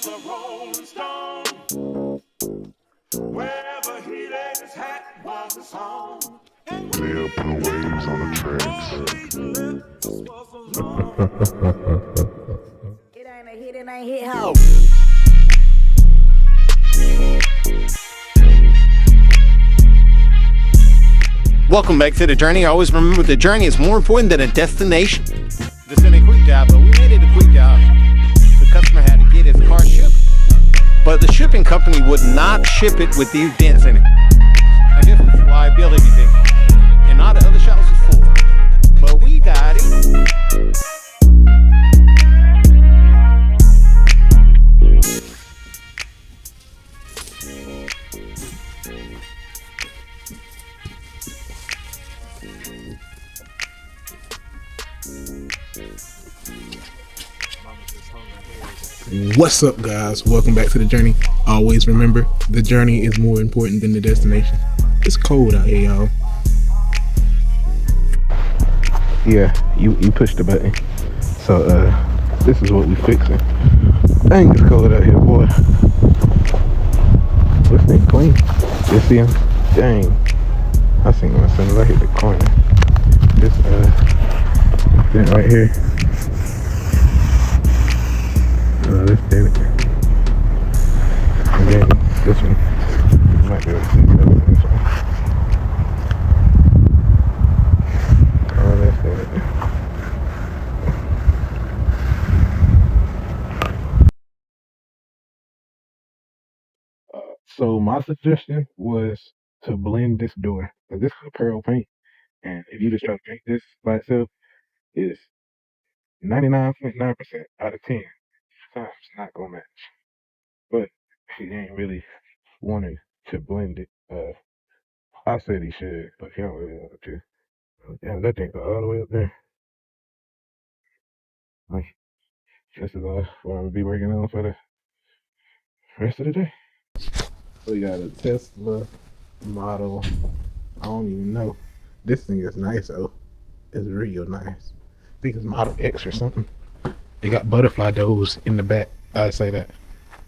was a rolling stone. Wherever he laid his hat was a song. They'll put waves on the tracks. It ain't a hit, it ain't hit how. Welcome back to The Journey. Always remember the journey is more important than a destination. This isn't a quick job, but we made it a quick job. The customer had to get his car shipped, but the shipping company would not ship it with these dents in it. I guess it's a liability thing. And all the other shops was full. But we got it. What's up, guys? Welcome back to The Journey. Always remember, the journey is more important than the destination. It's cold out here, y'all. Yeah, you pushed the button. So, this is what we fixing. Dang, it's cold out here, boy. This thing clean. You see him? Dang. I seen him as soon as I hit the corner. This, thing right here. Let's do it. And then this one. Might be able to see this one. Oh, let's do it. So my suggestion was to blend this door. This is a pearl paint, and if you just try to paint this by itself, it's 99.9% out of 10 times not gonna match. But he ain't really wanted to blend it. I said he should, but he don't really want to. Damn, that thing go all the way up there. Like, this is what I'm gonna be working on for the rest of the day. We got a Tesla model. I don't even know. This thing is nice though. It's real nice. I think it's Model X or something. They got butterfly doors in the back. I'd say that.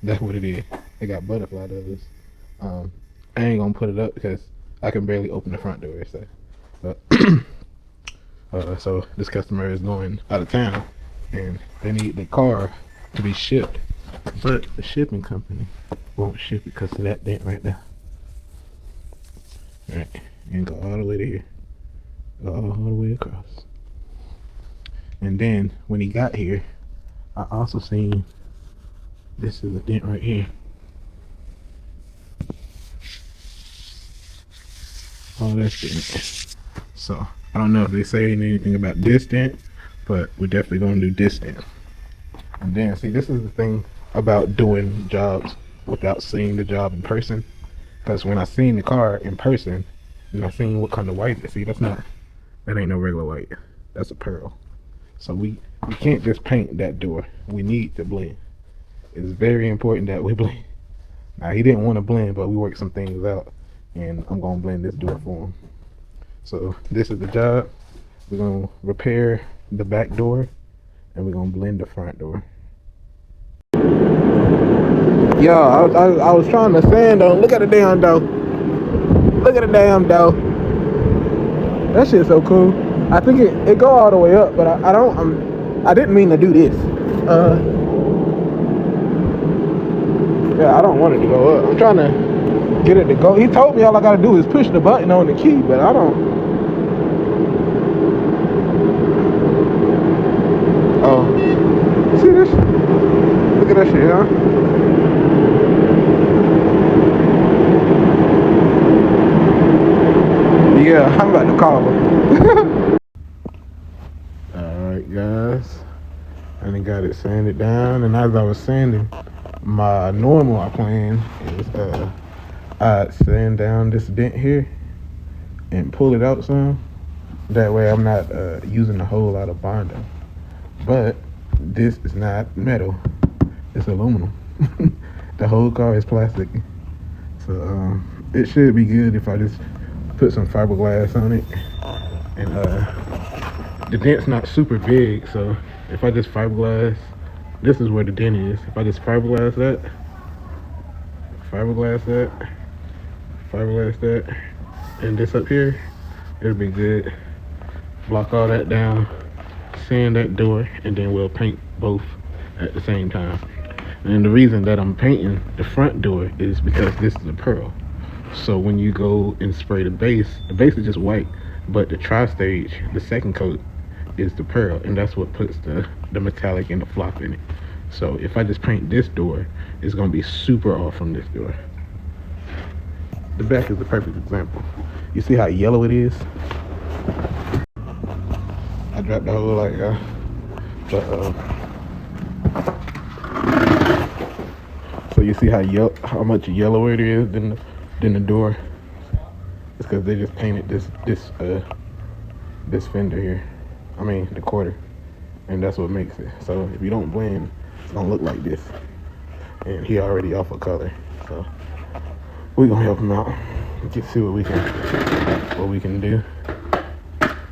That's what it is. They got butterfly doors. I ain't gonna put it up because I can barely open the front door. So, so this customer is going out of town and they need the car to be shipped, but the shipping company won't ship it because of that dent right there. All right, and go all the way to here, go all the way across. And then when he got here, I also seen this is a dent right here. Oh, that's dent. So I don't know if they say anything about this dent, but we're definitely gonna do this dent. And then see, this is the thing about doing jobs without seeing the job in person. Because when I seen the car in person, and I seen what kind of white it is, see, that ain't no regular white. That's a pearl. So we can't just paint that door. We need to blend. It's very important that we blend. Now he didn't want to blend, but we worked some things out, and I'm gonna blend this door for him. So this is the job. We're gonna repair the back door, and we're gonna blend the front door. Yo, I was trying to sand on. Look at the damn door. Look at the damn door. That shit's so cool. I think it go all the way up, but I didn't mean to do this. Yeah, I don't want it to go up. I'm trying to get it to go. He told me all I gotta do is push the button on the key, but I don't. Oh, see this? Look at that shit, huh? Yeah, I'm about to call him. Alright, guys. I done got it sanded down, and as I was sanding, my normal plan is I'd sand down this dent here and pull it out some. That way I'm not using a whole lot of Bondo. But this is not metal, it's aluminum. The whole car is plastic. So it should be good if I just put some fiberglass on it. And the dent's not super big, so if I just fiberglass this is where the dent is. If I just fiberglass that, fiberglass that, and this up here, it'll be good. Block all that down, sand that door, and then we'll paint both at the same time. And the reason that I'm painting the front door is because this is a pearl. So when you go and spray the base is just white, but the tri-stage, the second coat, is the pearl, and that's what puts the metallic and the flop in it. So if I just paint this door, it's gonna be super off from this door. The back is the perfect example. You see how yellow it is? I dropped the whole like so you see how much yellower it is than the door. It's because they just painted this fender here. I mean the quarter, and that's what makes it. So if you don't blend, it's gonna look like this. And he already off a color, so we're gonna help him out. Get see what we can do,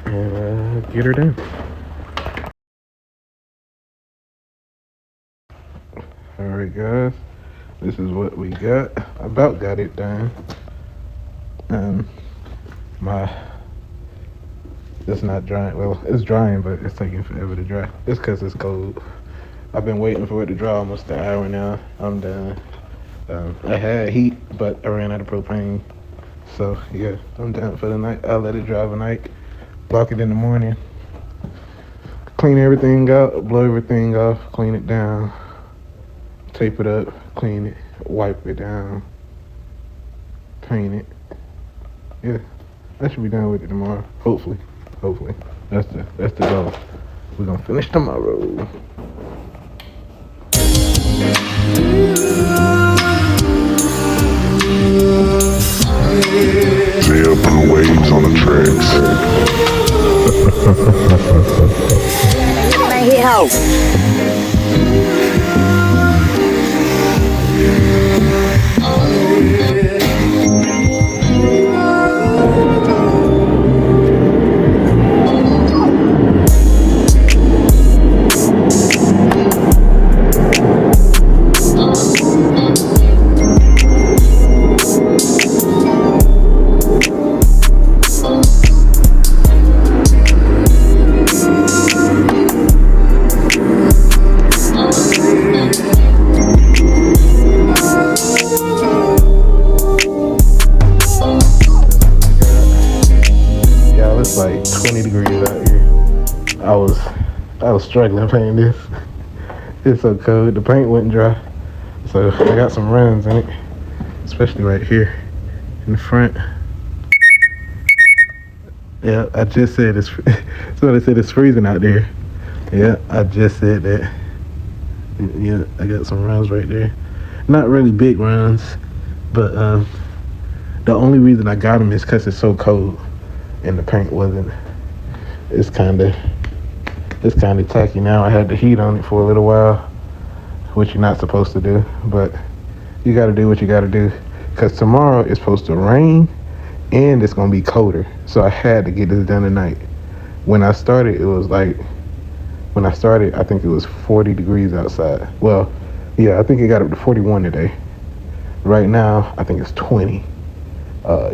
and get her done. All right, guys. This is what we got. About got it done. It's not drying. Well, it's drying, but it's taking forever to dry. It's because it's cold. I've been waiting for it to dry almost an hour now. I'm done. I had heat, but I ran out of propane. So yeah, I'm done for the night. I'll let it dry overnight. Block it in the morning. Clean everything out. Blow everything off. Clean it down. Tape it up, clean it, wipe it down, paint it. Yeah, I should be done with it tomorrow. Hopefully. That's the goal. We're gonna finish tomorrow. They put waves on the tracks. Hit it, ain't hit home. Like 20 degrees out here. I was struggling painting this. It's so cold. The paint wouldn't dry, so I got some runs in it, especially right here in the front. Yeah, I just said it's. So they said it's freezing out there. Yeah, I just said that. Yeah, I got some runs right there. Not really big runs, but the only reason I got them is because it's so cold. And the paint wasn't. It's kind of tacky now. I had the heat on it for a little while, which you're not supposed to do, but you got to do what you got to do, because tomorrow it's supposed to rain and it's gonna be colder. So I had to get this done tonight. When I started, I think it was 40 degrees outside. Well, yeah, I think it got up to 41 today. Right now, I think it's 20.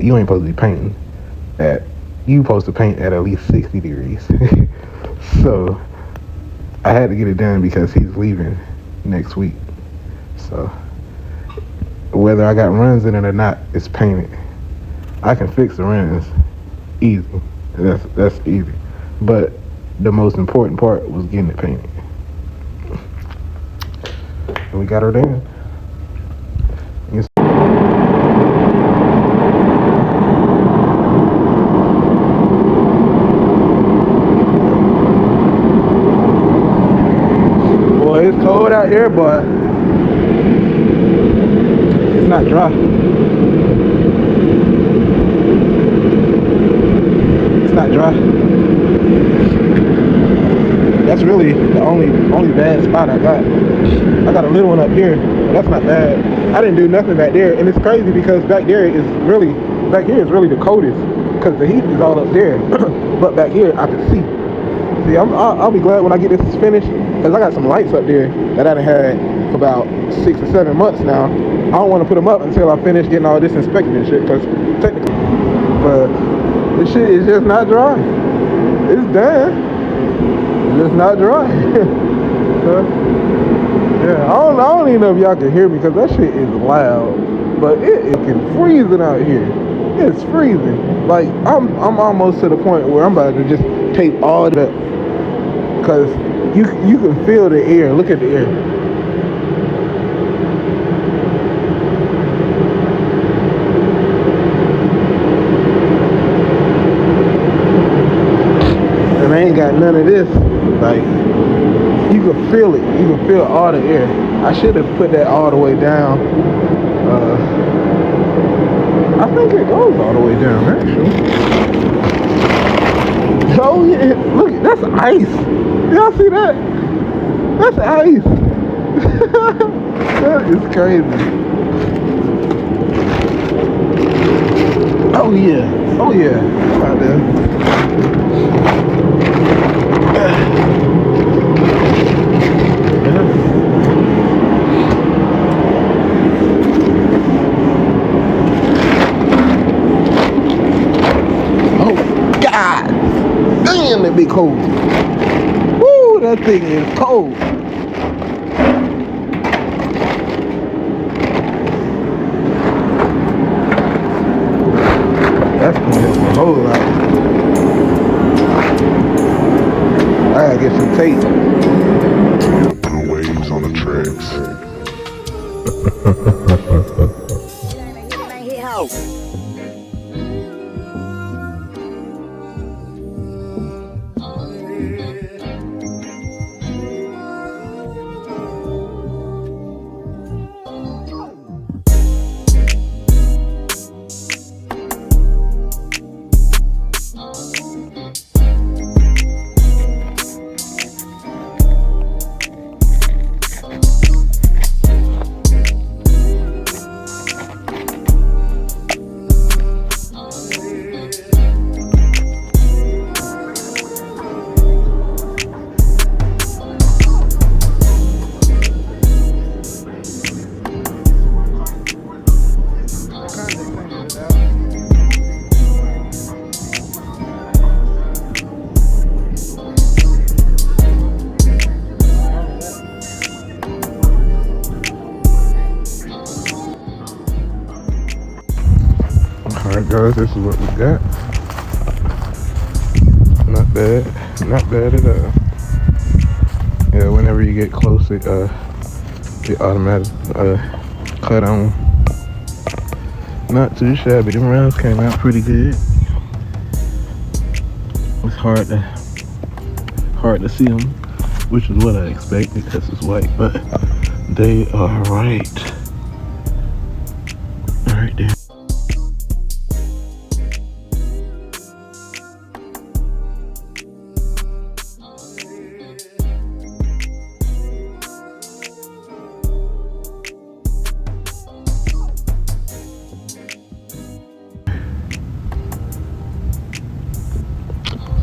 You ain't supposed to be painting you supposed to paint at least 60 degrees. So I had to get it done because he's leaving next week. So whether I got runs in it or not, it's painted. I can fix the runs easy. That's easy. But the most important part was getting it painted. And we got her done. It's cold out here, but it's not dry. It's not dry. That's really the only bad spot I got. I got a little one up here, but that's not bad. I didn't do nothing back there, and it's crazy because back here is really the coldest because the heat is all up there. But back here I can see. See, I'll be glad when I get this finished. Because I got some lights up there that I done had for about 6 or 7 months now. I don't want to put them up until I finish getting all this inspected and shit, because technically, but this shit is just not dry. It's done. It's just not dry. So, yeah, I don't even know if y'all can hear me, because that shit is loud. But it can freezing out here. It's freezing. Like I'm almost to the point where I'm about to just take all that, because you can feel the air. Look at the air. And I ain't got none of this. Like, you can feel it. You can feel all the air. I should have put that all the way down. I think it goes all the way down, actually. Oh yeah, look, that's ice. Y'all see that? That's ice. That is crazy. Oh yeah, oh yeah. Out there. Damn, that be cold. Woo, that thing is cold. That's gonna help a whole lot. I gotta get some tape. Put waves on the tracks. Hit home. Alright guys, this is what we got. Not bad. Not bad at all. Yeah, whenever you get close, it automatic cut on. Not too shabby. Them rounds came out pretty good. It's hard to see them, which is what I expected because it's white, but they are right there.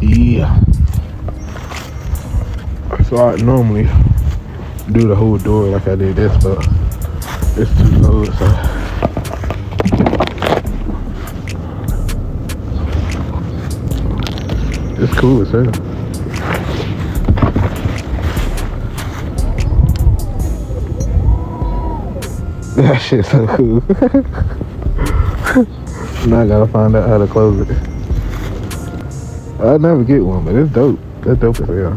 Yeah. So I normally do the whole door like I did this, but it's too low, so it's cool as hell. That shit's so cool. Now I gotta find out how to close it. I never get one, but it's dope. That's dope as hell.